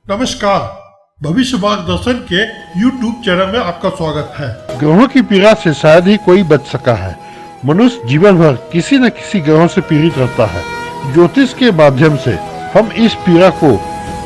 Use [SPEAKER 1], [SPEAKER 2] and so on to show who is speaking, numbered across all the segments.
[SPEAKER 1] नमस्कार, भविष्य मार्गदर्शन के YouTube चैनल में आपका स्वागत है।
[SPEAKER 2] ग्रहों की पीड़ा से शायद ही कोई बच सका है। मनुष्य जीवन भर किसी न किसी ग्रहों से पीड़ित रहता है। ज्योतिष के माध्यम से हम इस पीड़ा को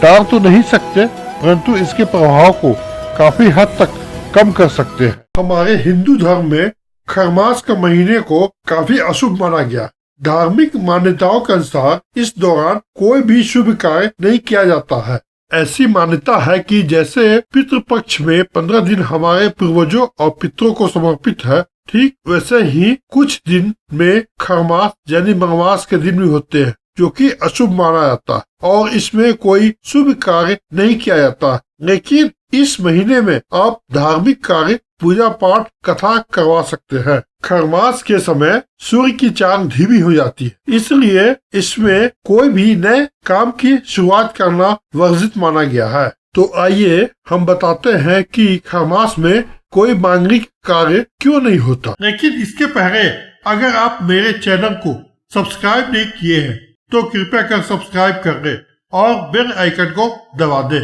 [SPEAKER 2] टाल तो नहीं सकते, परंतु इसके प्रभाव को काफी हद तक कम कर सकते हैं।
[SPEAKER 1] हमारे हिंदू धर्म में खरमास के महीने को काफी अशुभ माना गया। धार्मिक मान्यताओं के अनुसार इस दौरान कोई भी शुभ कार्य नहीं किया जाता है। ऐसी मान्यता है कि जैसे पितृपक्ष में 15 दिन हमारे पूर्वजों और पितरों को समर्पित है, ठीक वैसे ही कुछ दिन में खरमास यानी मंगलवार के दिन भी होते हैं, जो कि अशुभ माना जाता है और इसमें कोई शुभ कार्य नहीं किया जाता। लेकिन इस महीने में आप धार्मिक कार्य, पूजा पाठ, कथा करवा सकते हैं। खरमास के समय सूर्य की चाल धीमी हो जाती है, इसलिए इसमें कोई भी नए काम की शुरुआत करना वर्जित माना गया है। तो आइए हम बताते हैं कि खरमास में कोई मांगलिक कार्य क्यों नहीं होता। लेकिन इसके पहले अगर आप मेरे चैनल को सब्सक्राइब नहीं किए हैं तो कृपया कर सब्सक्राइब कर ले और बेल आइकन को दबा दे।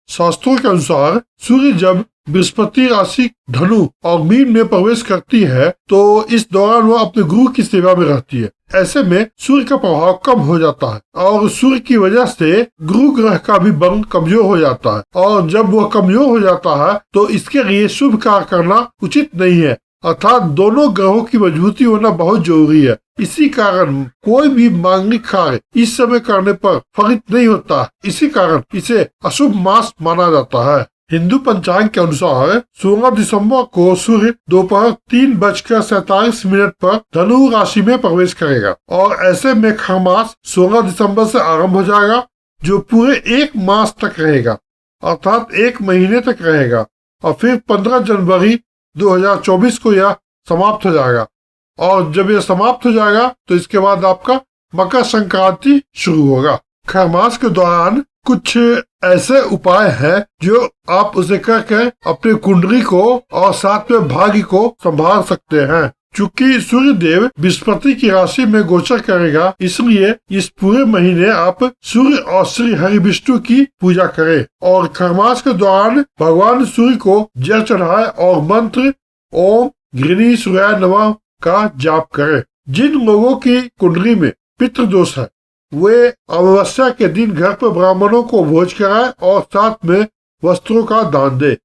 [SPEAKER 1] शास्त्रों के अनुसार सूर्य जब बृहस्पति राशि धनु और मीन में प्रवेश करती है तो इस दौरान वह अपने गुरु की सेवा में रहती है। ऐसे में सूर्य का प्रभाव कम हो जाता है और सूर्य की वजह से गुरु ग्रह का भी बल कमजोर हो जाता है, और जब वह कमजोर हो जाता है तो इसके लिए शुभ कार्य करना उचित नहीं है। अर्थात दोनों ग्रहों की मजबूती होना बहुत जरूरी है। इसी कारण कोई भी मांगलिक कार्य इस समय करने पर फलित नहीं होता। इसी कारण इसे अशुभ मास माना जाता है। हिंदू पंचांग के अनुसार 16 दिसंबर को सूर्य दोपहर 3:47 पर धनु राशि में प्रवेश करेगा और ऐसे में खरमास 16 दिसंबर से आरंभ हो जाएगा, जो पूरे 1 मास तक रहेगा, अर्थात 1 महीने तक रहेगा, और फिर 15 जनवरी 2024 को यह समाप्त हो जाएगा। और जब यह समाप्त हो जाएगा तो इसके बाद आपका मकर संक्रांति शुरू होगा। खरमास के दौरान कुछ ऐसे उपाय हैं जो आप उसे करके अपने कुंडली को और साथ में भाग्य को संभाल सकते हैं। चूँकि सूर्य देव बृहस्पति की राशि में गोचर करेगा, इसलिए इस पूरे महीने आप सूर्य और श्री हरि विष्णु की पूजा करें और खरमास के दौरान भगवान सूर्य को जल चढ़ाए और मंत्र ओम गृणी सूर्याय नमः का जाप करें। जिन लोगों की कुंडली में पितृदोष है वे अमावस्या के दिन घर पर ब्राह्मणों को भोज कराए और साथ में वस्त्रों का दान दे।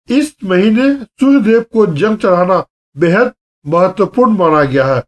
[SPEAKER 1] इस महीने सूर्य देव को जल चढ़ाना बेहद महत्वपूर्ण माना गया है।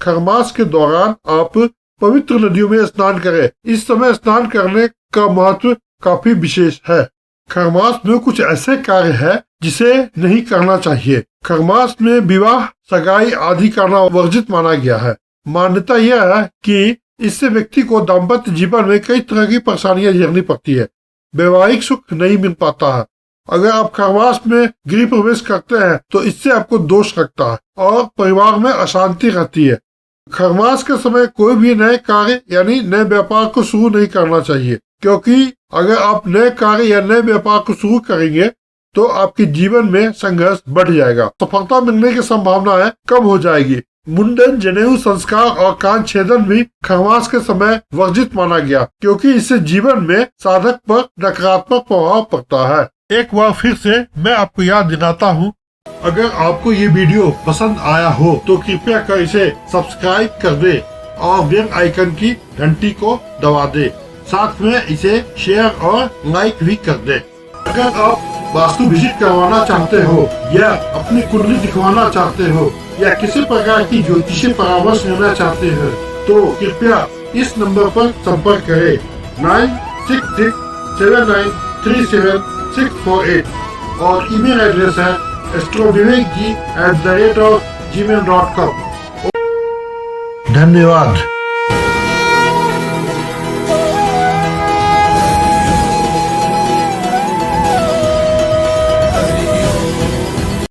[SPEAKER 1] खरमास के दौरान आप पवित्र नदियों में स्नान करें। इस समय स्नान करने का महत्व काफी विशेष है। खरमास में कुछ ऐसे कार्य है जिसे नहीं करना चाहिए। खरमास में विवाह, सगाई आदि करना वर्जित माना गया है। मान्यता यह है कि इससे व्यक्ति को दाम्पत्य जीवन में कई तरह की परेशानियां झेलनी पड़ती है, वैवाहिक सुख नहीं मिल पाता है। अगर आप खरमास में गृह प्रवेश करते हैं तो इससे आपको दोष लगता है और परिवार में अशांति रहती है। खरमास के समय कोई भी नए कार्य यानी नए व्यापार को शुरू नहीं करना चाहिए, क्योंकि अगर आप नए कार्य या नए व्यापार को शुरू करेंगे तो आपके जीवन में संघर्ष बढ़ जाएगा। सफलता मिलने की संभावनाएं कम हो जाएगी। मुंडन, जनेऊ संस्कार और कान छेदन भी खरमास के समय वर्जित माना गया, क्योंकि इससे जीवन में साधक पर नकारात्मक प्रभाव पड़ता है। एक बार फिर से मैं आपको याद दिलाता हूँ, अगर आपको ये वीडियो पसंद आया हो तो कृपया कर इसे सब्सक्राइब कर दे और बेल आइकन की घंटी को दबा दे। साथ में इसे शेयर और लाइक भी कर दे। अगर आप वास्तु विजिट करवाना चाहते हो या अपनी कुंडली दिखवाना चाहते हो या किसी प्रकार की ज्योतिषीय परामर्श लेना चाहते हो तो कृपया इस नंबर पर संपर्क करें 9667937648 और ईमेल एड्रेस है astrovivekji@gmail.com। धन्यवाद।